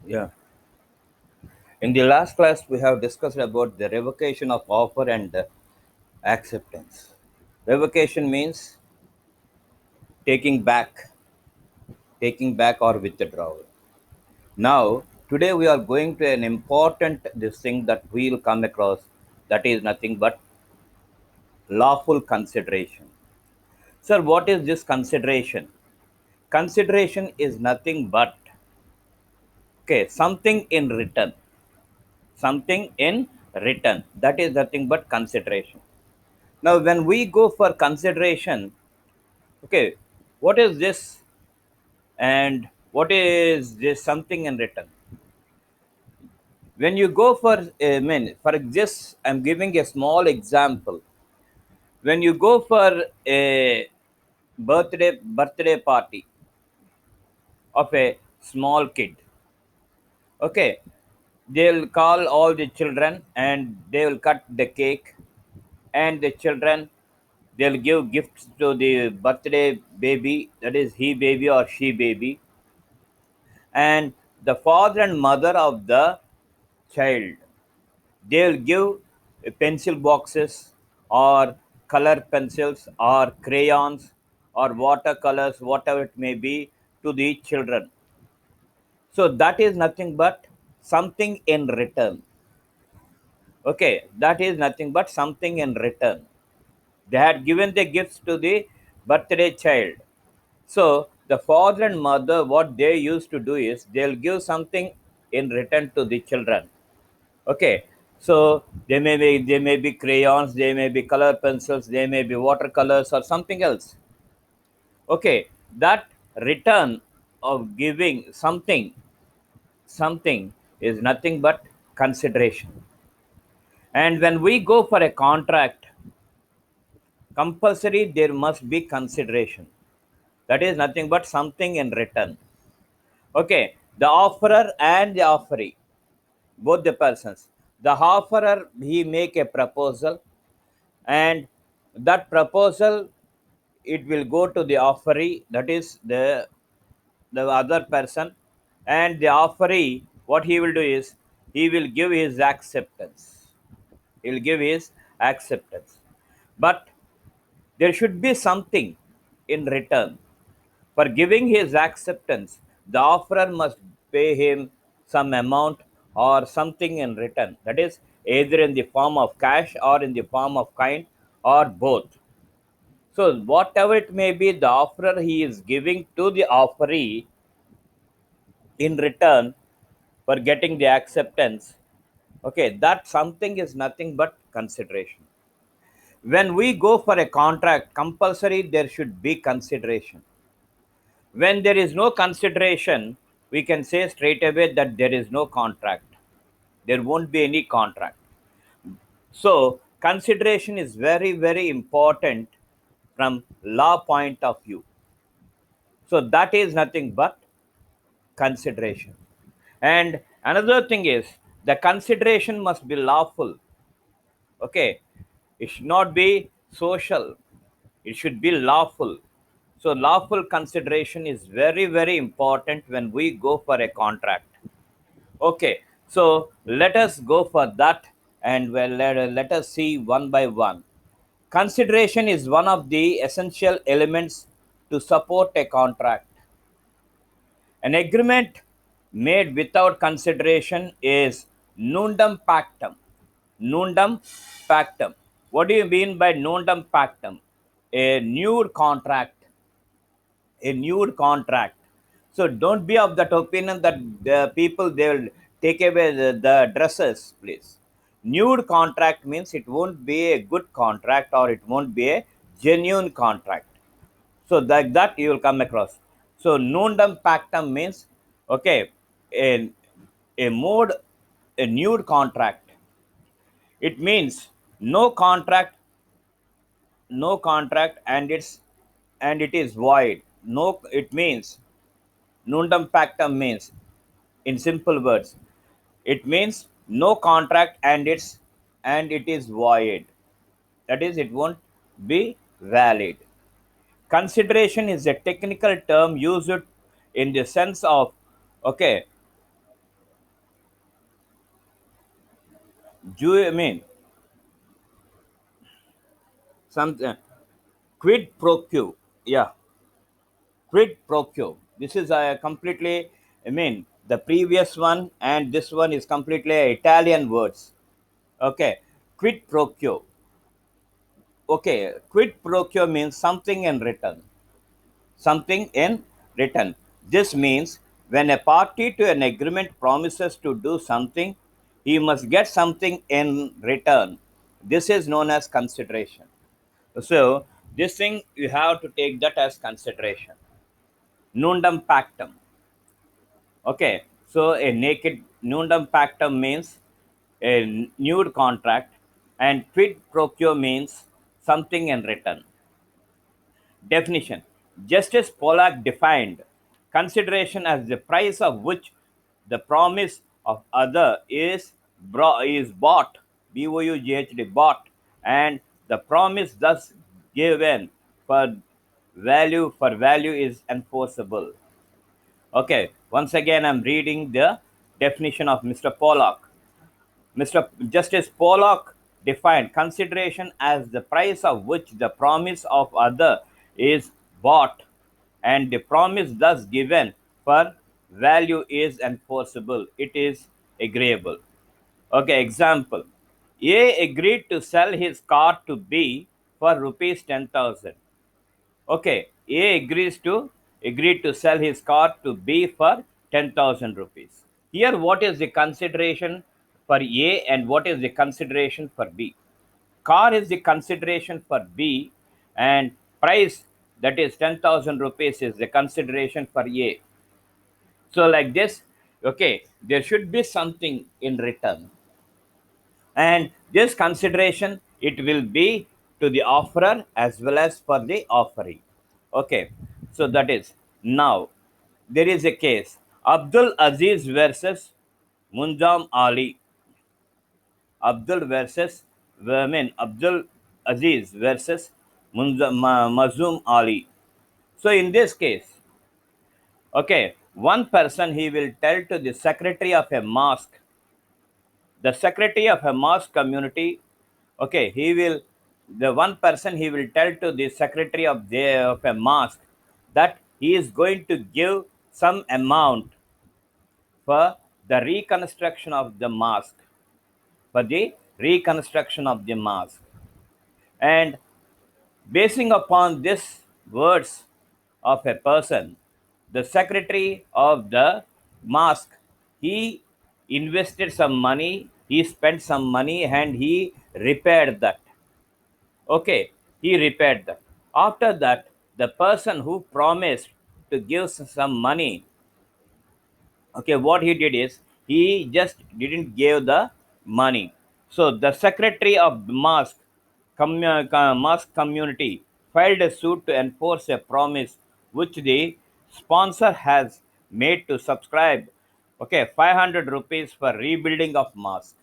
Yeah. In the last class, we have discussed about the revocation of offer and acceptance. Revocation means taking back or withdrawal. Now, today we are going to an important this thing that we will come across. That is nothing but lawful consideration. Sir, what is this consideration? Consideration is nothing but something in return. Something in return. That is nothing but consideration. Now, when we go for consideration, what is this and what is this something in return? When you go for, for just, I'm giving a small example. When you go for a birthday party of a small kid, okay, they'll call all the children and they will cut the cake, and the children they'll give gifts to the birthday baby, that is he baby or she baby, and the father and mother of the child, they'll give pencil boxes or color pencils or crayons or watercolors, whatever it may be, to the children. So that is nothing but something in return. Okay, that is nothing but something in return. They had given the gifts to the birthday child. So the father and mother, what they used to do is they'll give something in return to the children. Okay, so they may be crayons, they may be color pencils, they may be watercolors or something else. Okay, that return of giving something is nothing but consideration. And when we go for a contract, compulsory there must be consideration. That is nothing but something in return. Okay, the offerer and the offeree, both the persons, the offerer, he make a proposal, and that proposal, it will go to the offeree, that is the other person, and the offeree, what he will do is he will give his acceptance. He'll give his acceptance, but there should be something in return. For giving his acceptance, the offerer must pay him some amount or something in return. That is either in the form of cash or in the form of kind, or both. So whatever it may be, the offerer, he is giving to the offeree in return for getting the acceptance. Okay, that something is nothing but consideration. When we go for a contract, compulsory there should be consideration. When there is no consideration, we can say straight away that there is no contract. There won't be any contract. So consideration is very, very important from law point of view. So that is nothing but consideration. And another thing is, the consideration must be lawful. Okay, it should not be social, it should be lawful. So lawful consideration is very, very important when we go for a contract. Okay, so let us go for that, and well, let us see one by one. Consideration is one of the essential elements to support a contract. An agreement made without consideration is nudum pactum. Nudum pactum. What do you mean by nudum pactum? A nude contract. A nude contract. So don't be of that opinion that the people, they will take away the dresses, please. Nude contract means it won't be a good contract, or it won't be a genuine contract. So that you will come across. So nudum pactum means, okay, a, a mode, a nude contract. It means no contract, no contract, and it is void. No, it means nudum pactum means, in simple words, it means no contract, and it is void. That is, it won't be valid. Consideration is a technical term used in the sense of, okay, I mean, some quid pro quo. Yeah, quid pro quo. This is completely, I mean, the previous one and this one is completely Italian words. Okay, quid pro quo. Okay, quid pro quo means something in return. Something in return. This means when a party to an agreement promises to do something, he must get something in return. This is known as consideration. So, this thing you have to take that as consideration. Nundum pactum. Okay, so a naked nundum pactum means a nude contract, and quid pro quo means something in return. Definition: Justice Pollack defined consideration as the price of which the promise of other is bought, B-O-U-G-H-D, bought, and the promise thus given for value is enforceable. Okay, once again, I'm reading the definition of Mr. Pollock. Mr. Justice Pollock defined consideration as the price of which the promise of other is bought, and the promise thus given for value is enforceable. It is agreeable. Okay, example. A agreed to sell his car to B for rupees 10,000. Okay, A agreed to sell his car to B for 10,000 rupees. Here, what is the consideration for A and what is the consideration for B? Car is the consideration for B, and price, that is 10,000 rupees, is the consideration for A. So, like this, okay, there should be something in return, and this consideration, it will be to the offerer as well as for the offeree. Okay, so that is, now there is a case, Abdul Aziz versus Munjam Ali. Abdul Aziz versus Mazum Ali. So in this case, okay, one person, he will tell to the secretary of a mosque, the secretary of a mosque community. Okay, the one person, he will tell to the secretary of a mosque that he is going to give some amount for the reconstruction of the mosque, for the reconstruction of the mosque. And basing upon this words of a person, the secretary of the mosque, he invested some money, he spent some money, and he repaired that. Okay, he repaired that. After that, the person who promised to give some money, okay, what he did is he just didn't give the money. So the secretary of the mosque community filed a suit to enforce a promise which the sponsor has made to subscribe, okay, 500 rupees for rebuilding of mosque.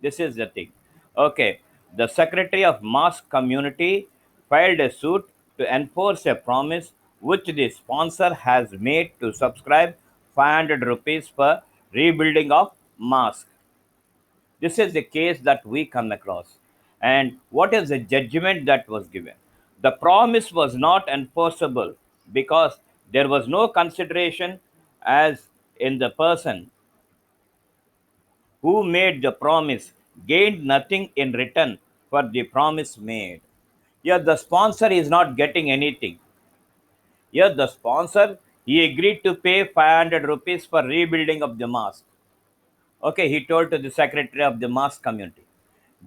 This is the thing. Okay. The Secretary of Mosque Community filed a suit to enforce a promise which the sponsor has made to subscribe 500 rupees for rebuilding of mosque. This is the case that we come across. And what is the judgment that was given? The promise was not enforceable because there was no consideration as in the person who made the promise gained nothing in return for the promise made. Here, the sponsor is not getting anything. Here, the sponsor, he agreed to pay 500 rupees for rebuilding of the mosque. Okay, he told to the secretary of the mosque community.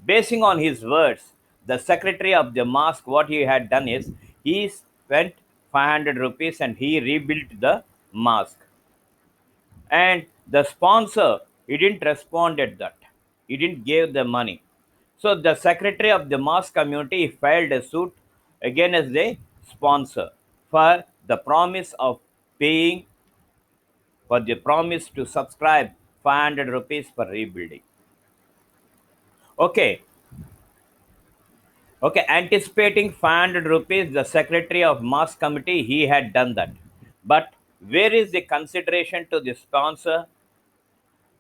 Basing on his words, the secretary of the mosque, what he had done is he spent 500 rupees and he rebuilt the mosque. And the sponsor, he didn't respond at that, he didn't give the money. So the secretary of the mosque community filed a suit against the sponsor for the promise of paying, for the promise to subscribe 500 rupees for rebuilding. Okay, okay, anticipating 500 rupees, the secretary of mosque committee, he had done that. But where is the consideration to the sponsor?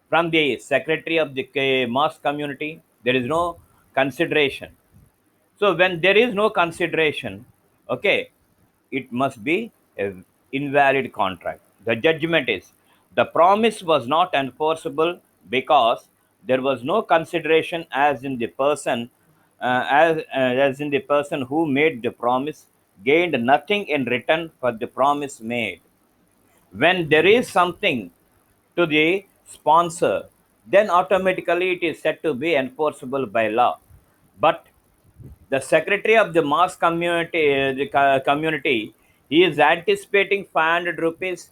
from the secretary of the mosque community, there is no consideration. So when there is no consideration, okay, it must be an invalid contract. The judgment is the promise was not enforceable because there was no consideration as in the person as in the person who made the promise gained nothing in return for the promise made. When there is something to the sponsor, then automatically it is said to be enforceable by law. But the secretary of the mosque community, community, he is anticipating 500 rupees,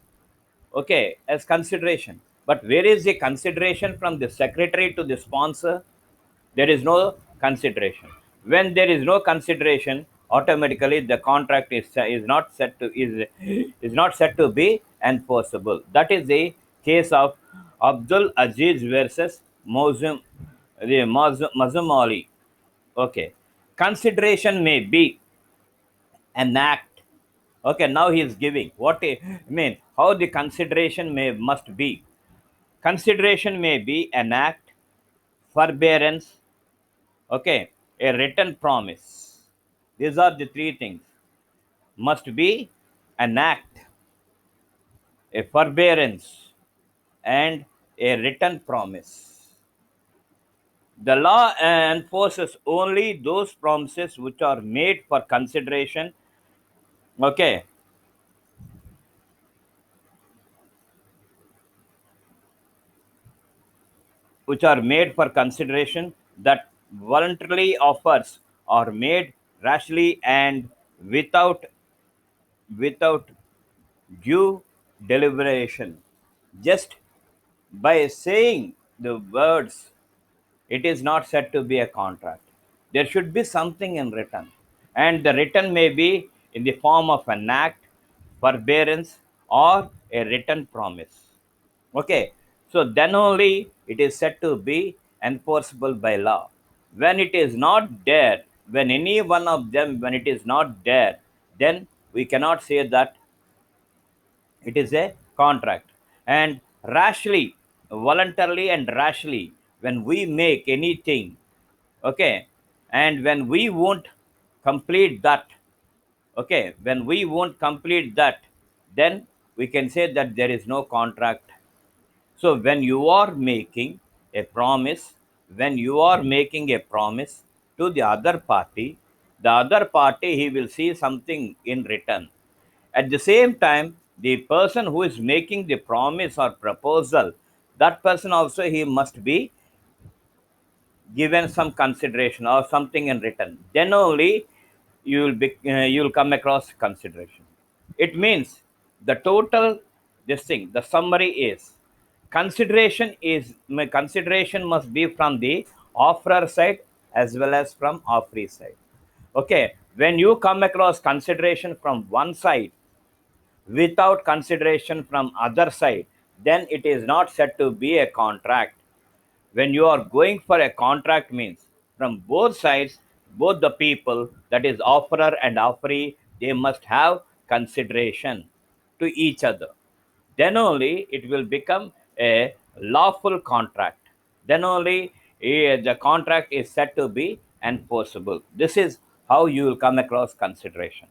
okay, as consideration. But where is the consideration from the secretary to the sponsor? There is no consideration. When there is no consideration, automatically the contract is not set to is not set to be enforceable. That is the case of Abdul Aziz versus Mazum Ali. Okay, consideration may be an act. Okay, now he is giving what I mean how the consideration may must be. Consideration may be an act, forbearance, okay, a written promise. These are the three things. Must be an act, a forbearance, and a written promise. The law enforces only those promises which are made for consideration, okay, which are made for consideration that voluntarily offers are made rashly and without due deliberation. Just by saying the words, it is not said to be a contract. There should be something in written, and the written may be in the form of an act, forbearance, or a written promise. Okay, so then only it is said to be enforceable by law. When it is not there, when any one of them, when it is not there, then we cannot say that it is a contract. And rashly, voluntarily and rashly, when we make anything, okay, and when we won't complete that, okay, when we won't complete that, then we can say that there is no contract. So when you are making a promise, when you are making a promise to the other party he will see something in return. At the same time, the person who is making the promise or proposal, that person also he must be given some consideration or something in return. Then only you will come across consideration. It means the total this thing. The summary is consideration must be from the offerer side as well as from offeree side. Okay, when you come across consideration from one side without consideration from other side, then it is not said to be a contract. When you are going for a contract means from both sides, both the people, that is offerer and offeree, they must have consideration to each other. Then only it will become a lawful contract. Then only the contract is said to be enforceable. This is how you will come across consideration.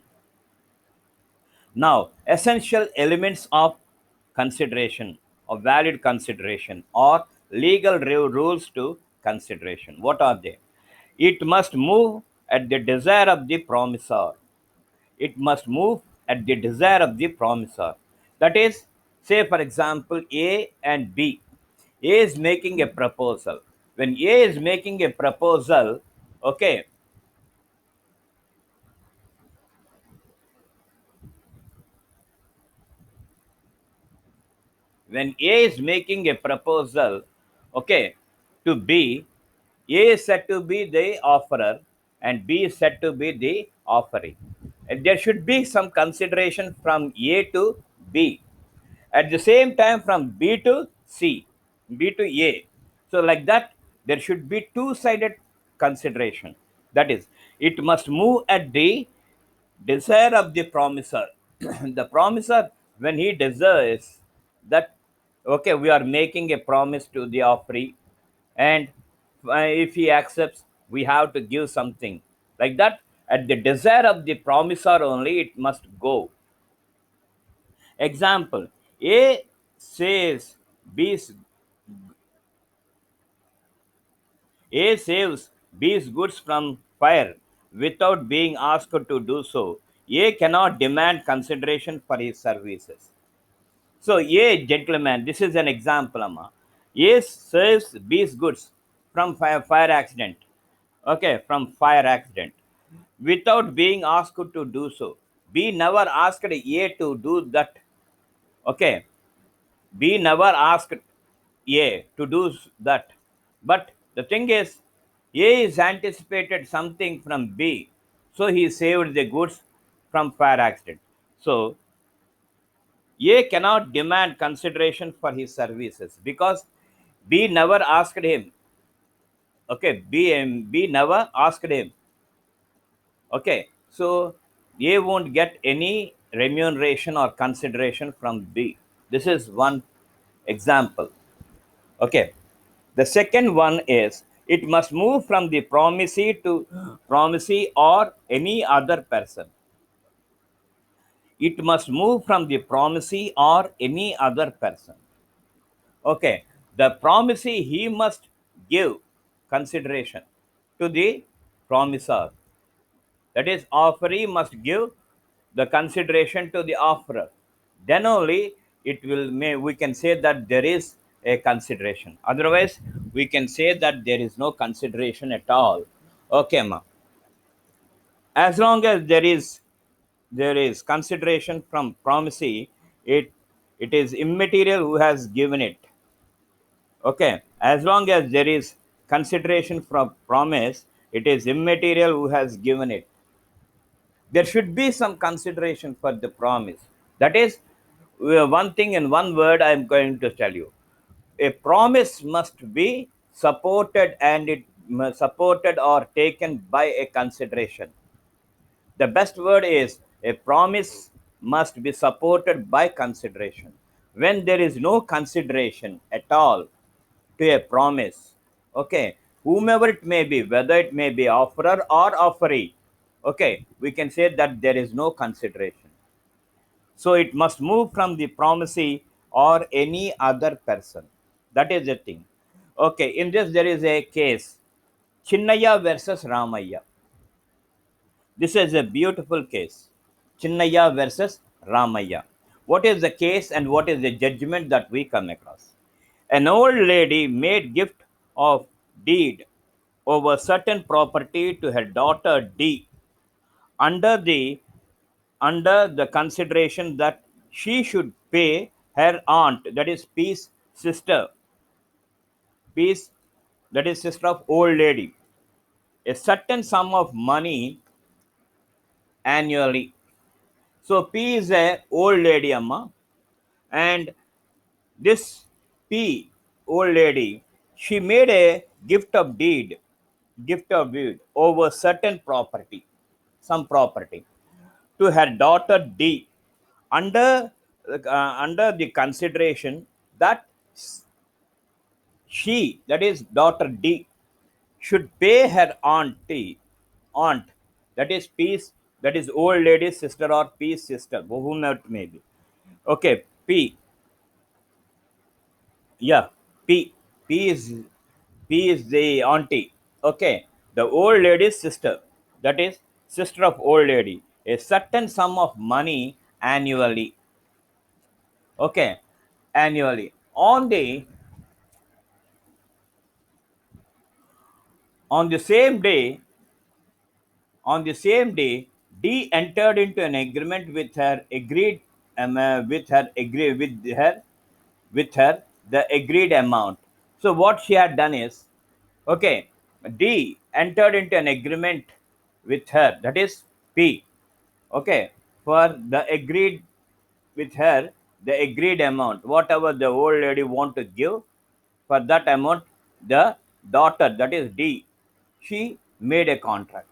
Now, essential elements of consideration, of valid consideration, or legal rules to consideration. What are they? It must move at the desire of the promisor. It must move at the desire of the promisor. That is, say for example, A and B. A is making a proposal. When A is making a proposal, okay, when A is making a proposal, okay, to B, A is said to be the offerer and B is said to be the offeree. And there should be some consideration from A to B. At the same time, from B to C, B to A. So, like that, there should be two sided consideration. That is, it must move at the desire of the promiser. The promiser, when he desires that Okay, we are making a promise to the offeree, and if he accepts, we have to give something like that. At the desire of the promisor only, it must go. Example: A says B's A saves B's goods from fire without being asked to do so. A cannot demand consideration for his services. So, A gentleman, this is an example, Amma. A saves B's goods from fire accident. Okay, from fire accident without being asked to do so. B never asked A to do that. Okay, B never asked A to do that. But the thing is, A is anticipated something from B, so he saved the goods from fire accident. So A cannot demand consideration for his services because B never asked him. Okay, B never asked him. Okay, so A won't get any remuneration or consideration from B. This is one example. Okay, the second one is it must move from the promisee to promisee or any other person. It must move from the promisee or any other person. Okay, the promisee he must give consideration to the promisor. That is, offeree must give the consideration to the offerer. Then only it will may we can say that there is a consideration. Otherwise, we can say that there is no consideration at all. Okay, ma. As long as there is consideration from promisee, it is immaterial who has given it. Okay, as long as there is consideration from promise, it is immaterial who has given it. There should be some consideration for the promise. That is, one thing in one word I am going to tell you. A promise must be supported, and it supported or taken by a consideration. The best word is a promise must be supported by consideration. When there is no consideration at all to a promise, okay, whomever it may be, whether it may be offerer or offeree, okay, we can say that there is no consideration. So it must move from the promisee or any other person. That is the thing. Okay, in this there is a case, Chinnaya versus Ramaya. This is a beautiful case. Chinnaya versus Ramaya. What is the case and what is the judgment that we come across? An old lady made gift of deed over certain property to her daughter D under the under the consideration that she should pay her aunt, that is P's sister, P's, that is sister of old lady, a certain sum of money annually. So P is a old lady, Amma, and this P, old lady, she made a gift of deed over certain property, some property, to her daughter D, under under the consideration that she, that is daughter D, should pay her aunt, that is P's, that is old lady's sister or P's sister, whomever it may be. Okay, P, yeah, P, P is P is the auntie. Okay, the old lady's sister, that is sister of old lady, a certain sum of money annually. Okay, annually. On the same day, on the same day, D entered into an agreement with her the agreed amount. So what she had done is, okay, D entered into an agreement with her, that is P, okay, for the agreed with her the agreed amount, whatever the old lady want to give, for that amount the daughter, that is D, she made a contract.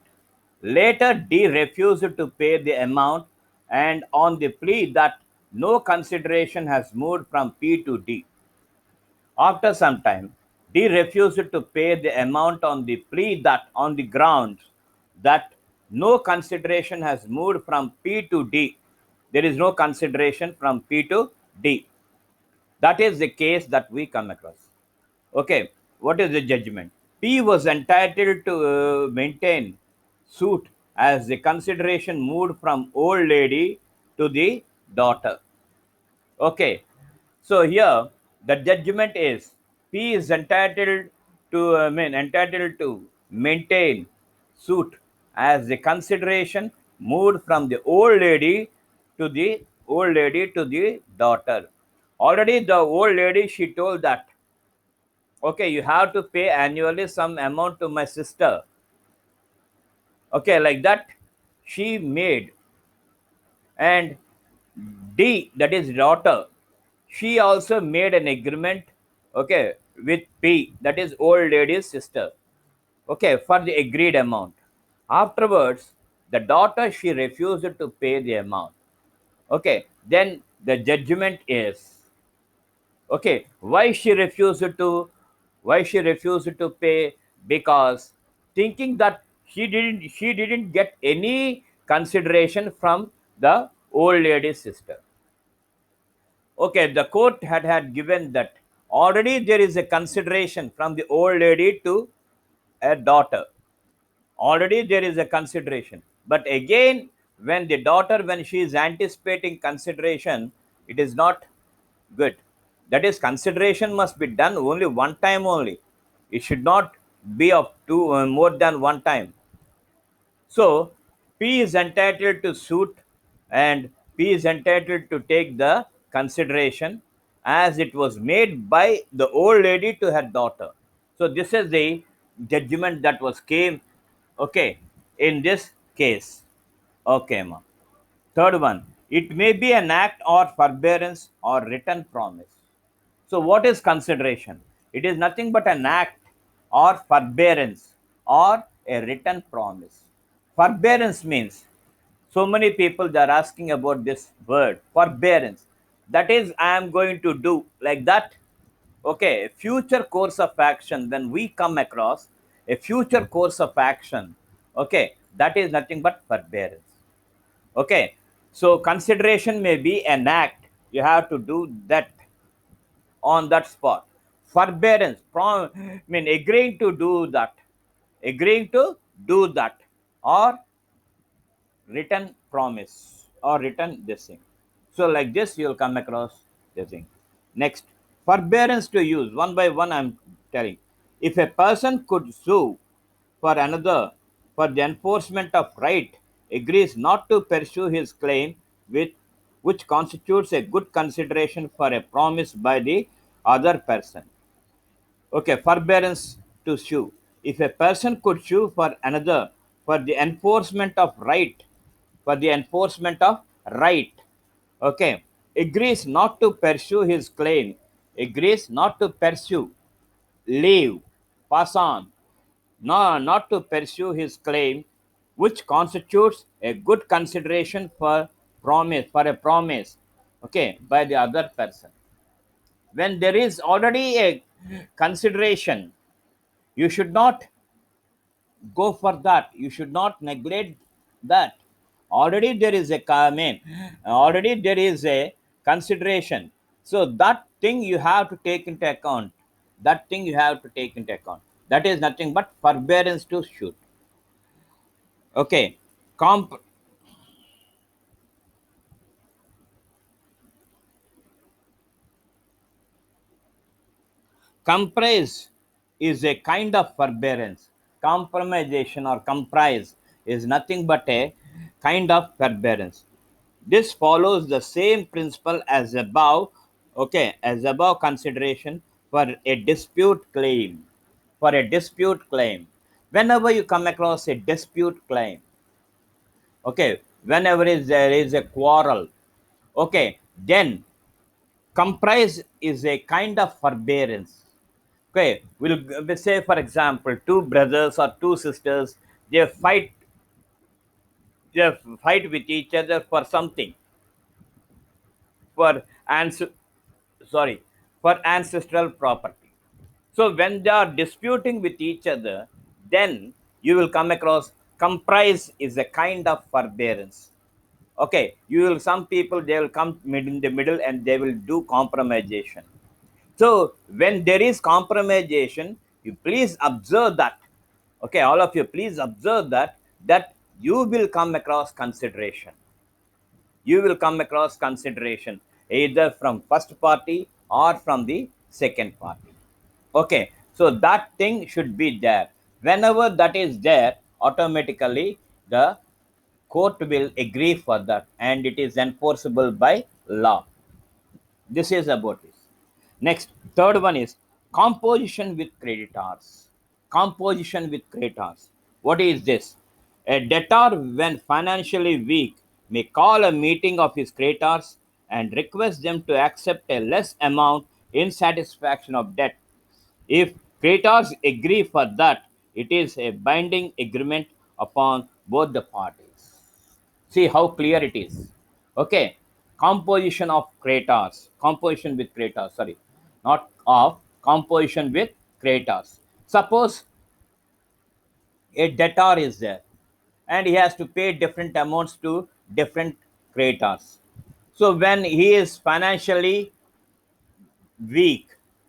Later, D refused to pay the amount, and on the plea that no consideration has moved from P to D. After some time, D refused to pay the amount on the plea that on the grounds that no consideration has moved from P to D. There is no consideration from P to D. That is the case that we come across. Okay, what is the judgment? P was entitled to maintain suit as the consideration moved from old lady to the daughter. Okay, so here the judgment is P is entitled to entitled to maintain suit as the consideration moved from the old lady to the daughter. Already the old lady, she told that, okay, you have to pay annually some amount to my sister. Okay, like that she made. And D, that is daughter, she also made an agreement, okay, with P, that is old lady's sister, okay, for the agreed amount. Afterwards, the daughter, she refused to pay the amount. Okay, then the judgment is, okay, why she refused to pay? Because thinking that she didn't get any consideration from the old lady's sister. Okay, the court had given that already there is a consideration from the old lady to a daughter. Already there is a consideration, but again, when the daughter, when she is anticipating consideration, it is not good. That is, consideration must be done only one time only. It should not be of two more than one time. So P is entitled to suit, and P is entitled to take the consideration as it was made by the old lady to her daughter. So this is the judgment that was came, okay, in this case. Okay, ma. Third one, it may be an act or forbearance or written promise. So, what is consideration? It is nothing but an act or forbearance or a written promise. Forbearance means, so many people they are asking about this word forbearance. That is, I am going to do like that. Okay, future course of action. When we come across a future course of action, okay, that is nothing but forbearance. Okay, so consideration may be an act. You have to do that on that spot. Forbearance, mean agreeing to do that, agreeing to do that, or written promise, or written this thing. So like this, you'll come across this thing. Next, forbearance to use. One by one, I'm telling. If a person could sue for another for the enforcement of right, agrees not to pursue his claim with which constitutes a good consideration for a promise by the other person. Okay, forbearance to sue. If a person could sue for another for the enforcement of right, for the enforcement of right, okay, agrees not to pursue his claim, agrees not to pursue, leave, pass on, no, not to pursue his claim, which constitutes a good consideration for a promise, okay, by the other person. When there is already a consideration, you should not go for that. You should not neglect that. Already there is a already there is a consideration. So that thing you have to take into account. That thing you have to take into account. That is nothing but forbearance to shoot. Okay. Comp Comprise is a kind of forbearance. Compromisation or comprise is nothing but a kind of forbearance. This follows the same principle as above, okay, as above consideration for a dispute claim. For a dispute claim. Whenever you come across a dispute claim, okay, whenever there is a quarrel, okay, then comprise is a kind of forbearance. Okay, we'll say, for example, two brothers or two sisters, they fight, they fight with each other for something, for answer. Sorry. for ancestral property. So when they are disputing with each other, then you will come across comprise is a kind of forbearance. Okay, you will some people they will come in the middle and they will do compromisation. So when there is compromisation, you please observe that. Okay, all of you, please observe that you will come across consideration. You will come across consideration either from first party or from the second party. Okay, so that thing should be there. Whenever that is there, automatically the court will agree for that and it is enforceable by law. This is about this. Next, third one is composition with creditors. Composition with creditors. What is this? A debtor, when financially weak, may call a meeting of his creditors and request them to accept a less amount in satisfaction of debt. If creditors agree for that, it is a binding agreement upon both the parties. See how clear it is. Okay, composition of craters, composition with craters, sorry, not of, composition with craters. Suppose a debtor is there and he has to pay different amounts to different craters. So when he is financially weak,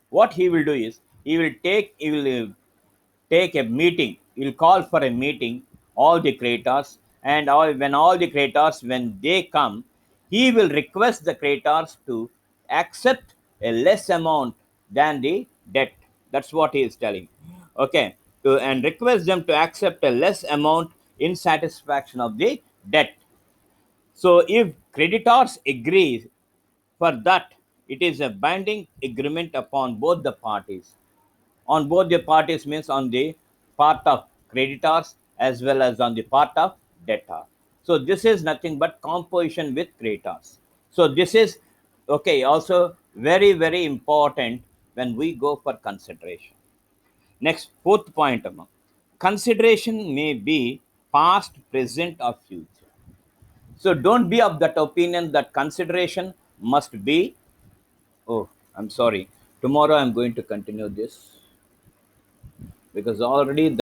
what he will do is he will take a meeting. He will call for a meeting, all the craters, and all the craters, when they come, he will request the craters to accept a less amount than the debt. That's what he is telling. Okay, and request them to accept a less amount in satisfaction of the debt. So if creditors agree for that, it is a binding agreement upon both the parties. On both the parties means on the part of creditors as well as on the part of debtor. So this is nothing but composition with creditors. So this is okay, also very, very important when we go for consideration. Next, fourth point, consideration may be past, present, or future. So don't be of that opinion that consideration must be. Oh, I'm sorry. Tomorrow I'm going to continue this because already